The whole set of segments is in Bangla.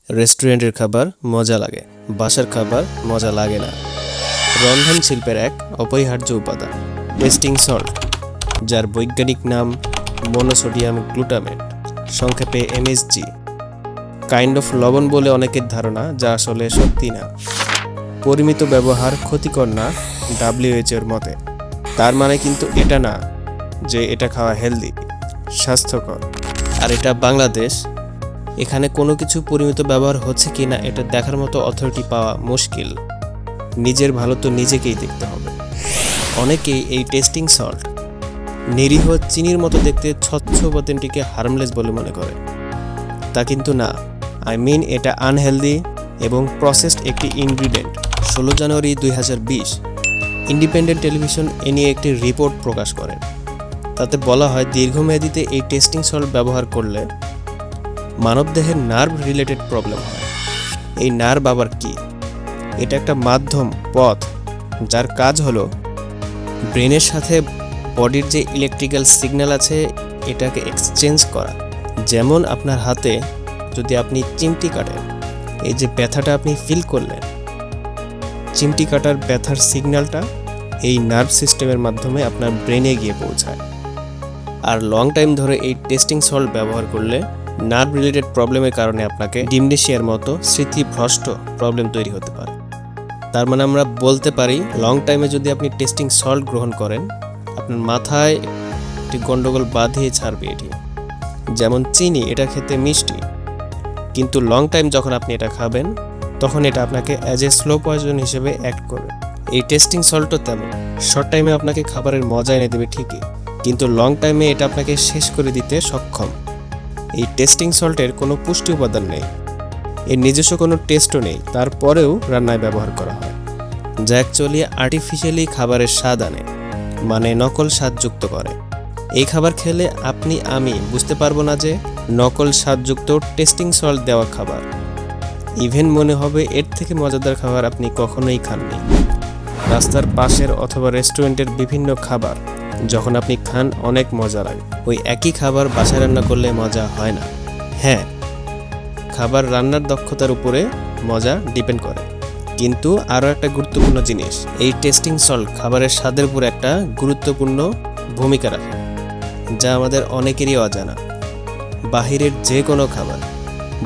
রেস্টুরেন্টের খাবার মজা লাগে, বাসার খাবার মজা লাগে না। রন্ধন শিল্পের এক অপরিহার্য উপাদান টেস্টিং সল্ট, যার বৈজ্ঞানিক নাম মনোসোডিয়াম গ্লুটামেট, সংক্ষেপে এমএসজি। কাইন্ড অফ লবণ বলে অনেকের ধারণা, যা আসলে সত্যি না। পরিমিত ব্যবহার ক্ষতিকর না WHO এর মতে। তার মানে কিন্তু এটা না যে এটা খাওয়া হেলদি, স্বাস্থ্যকর। আর এটা বাংলাদেশ, এখানে কোনো কিছু পরিমিত ব্যবহার হচ্ছে কি না এটা দেখার মতো অথরিটি পাওয়া মুশকিল। নিজের ভালো তো নিজেকেই দেখতে হবে। অনেকেই এই টেস্টিং সল্ট নিরীহ চিনির মতো দেখতে স্বচ্ছ উপাদানটিকে হার্মলেস বলে মনে করে। তা কিন্তু না। এটা আনহেলদি এবং প্রসেসড একটি ইনগ্রিডিয়েন্ট। 16 জানুয়ারি 2020 ইন্ডিপেন্ডেন্ট টেলিভিশন এ নিয়ে একটি রিপোর্ট প্রকাশ করেন। তাতে বলা হয়, দীর্ঘমেয়াদীতে এই টেস্টিং সল্ট ব্যবহার করলে মানবদেহের নার্ভ রিলেটেড প্রবলেম হয়। এই নার্ভ আবার কি? এটা একটা মাধ্যম পথ, যার কাজ হলো ব্রেনের সাথে বডির যে ইলেকট্রিক্যাল সিগন্যাল আছে এটাকে এক্সচেঞ্জ করা। যেমন আপনার হাতে যদি আপনি চিমটি কাটেন, এই যে ব্যথাটা আপনি ফিল করলেন, চিমটি কাটার ব্যথার সিগন্যালটা এই নার্ভ সিস্টেমের মাধ্যমে আপনার ব্রেনে গিয়ে পৌঁছায়। আর লং টাইম ধরে এই টেস্টিং সল্ট ব্যবহার করলে নার্ভ রিলেটেড প্রবলেমের কারণে আপনাকে ডিমনেশিয়ার মতো স্মৃতিভ্রষ্ট প্রবলেম তৈরি হতে পারে। তার মানে আমরা বলতে পারি, লং টাইমে যদি আপনি টেস্টিং সল্ট গ্রহণ করেন, আপনার মাথায় একটি গন্ডগোল বাঁধিয়ে ছাড়বে এটি। যেমন চিনি, এটা খেতে মিষ্টি, কিন্তু লং টাইম যখন আপনি এটা খাবেন তখন এটা আপনাকে অ্যাজ এ স্লো পয়জন হিসেবে অ্যাক্ট করবে। এই টেস্টিং সল্টও তেমন। শর্ট টাইমে আপনাকে খাবারের মজা এনে দেবে ঠিকই, কিন্তু লং টাইমে এটা আপনাকে শেষ করে দিতে সক্ষম। এই টেস্টিং সল্টের কোনো পুষ্টি উপাদান নেই, এর নিজস্ব কোনো টেস্টও নেই, তারপরেও রান্নায় ব্যবহার করা হয়, যা অ্যাকচুয়ালি আর্টিফিশিয়ালি খাবারের স্বাদ আনে, মানে নকল স্বাদ যুক্ত করে। এই খাবার খেলে আপনি আমি বুঝতে পারবো না যে নকল স্বাদযুক্ত টেস্টিং সল্ট দেওয়া খাবার। ইভেন মনে হবে এর থেকে মজাদার খাবার আপনি কখনোই খাননি। রাস্তার পাশের অথবা রেস্টুরেন্টের বিভিন্ন খাবার যখন আপনি খান অনেক মজা লাগে। ওই একই খাবার বাসায় রান্না করলে মজা হয় না। হ্যাঁ, খাবার রান্নার দক্ষতার উপরে মজা ডিপেন্ড করে, কিন্তু আরও একটা গুরুত্বপূর্ণ জিনিস, এই টেস্টিং সল্ট খাবারের স্বাদের উপর একটা গুরুত্বপূর্ণ ভূমিকা রাখে, যা আমাদের অনেকেরই অজানা। বাহিরের যে কোনো খাবার,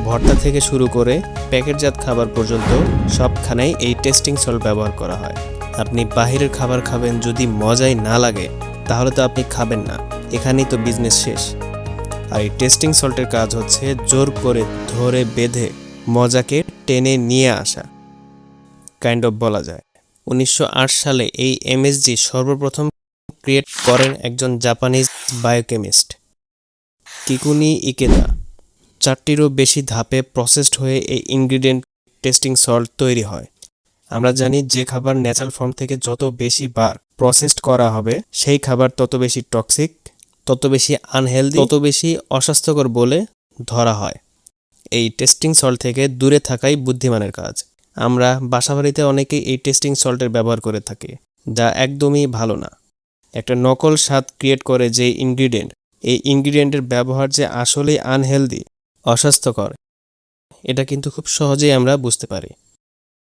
ভর্তা থেকে শুরু করে প্যাকেটজাত খাবার পর্যন্ত সবখানেই এই টেস্টিং সল্ট ব্যবহার করা হয়। আপনি বাহিরের খাবার খাবেন, যদি মজাই না লাগে তাহলে তো আপনি খাবেন না, এখানেই তো বিজনেস শেষ। আর এই টেস্টিং সল্টের কাজ হচ্ছে জোর করে ধরে বেঁধে মজাকে টেনে নিয়ে আসা, কাইন্ড অফ বলা যায়। 1908 সালে এই এমএসজি সর্বপ্রথম ক্রিয়েট করেন একজন জাপানিজ বায়োকেমিস্ট, কিকুনি ইকেদা। 4টিরও বেশি ধাপে প্রসেসড হয়ে এই ইনগ্রিডিয়েন্ট টেস্টিং সল্ট তৈরি হয়। আমরা জানি যে খাবার ন্যাচারাল ফর্ম থেকে যত বেশি বার প্রসেসড করা হবে, সেই খাবার তত বেশি টক্সিক, তত বেশি আনহেলদি, তত বেশি অস্বাস্থ্যকর বলে ধরা হয়। এই টেস্টিং সল্ট থেকে দূরে থাকাই বুদ্ধিমানের কাজ। আমরা বাসাবাড়িতে অনেকেই এই টেস্টিং সল্টের ব্যবহার করে থাকি, যা একদমই ভালো না। একটা নকল স্বাদ ক্রিয়েট করে যে ইনগ্রিডিয়েন্ট, এই ইনগ্রিডিয়েন্টের ব্যবহার যে আসলেই আনহেলদি, অস্বাস্থ্যকর, এটা কিন্তু খুব সহজেই আমরা বুঝতে পারি।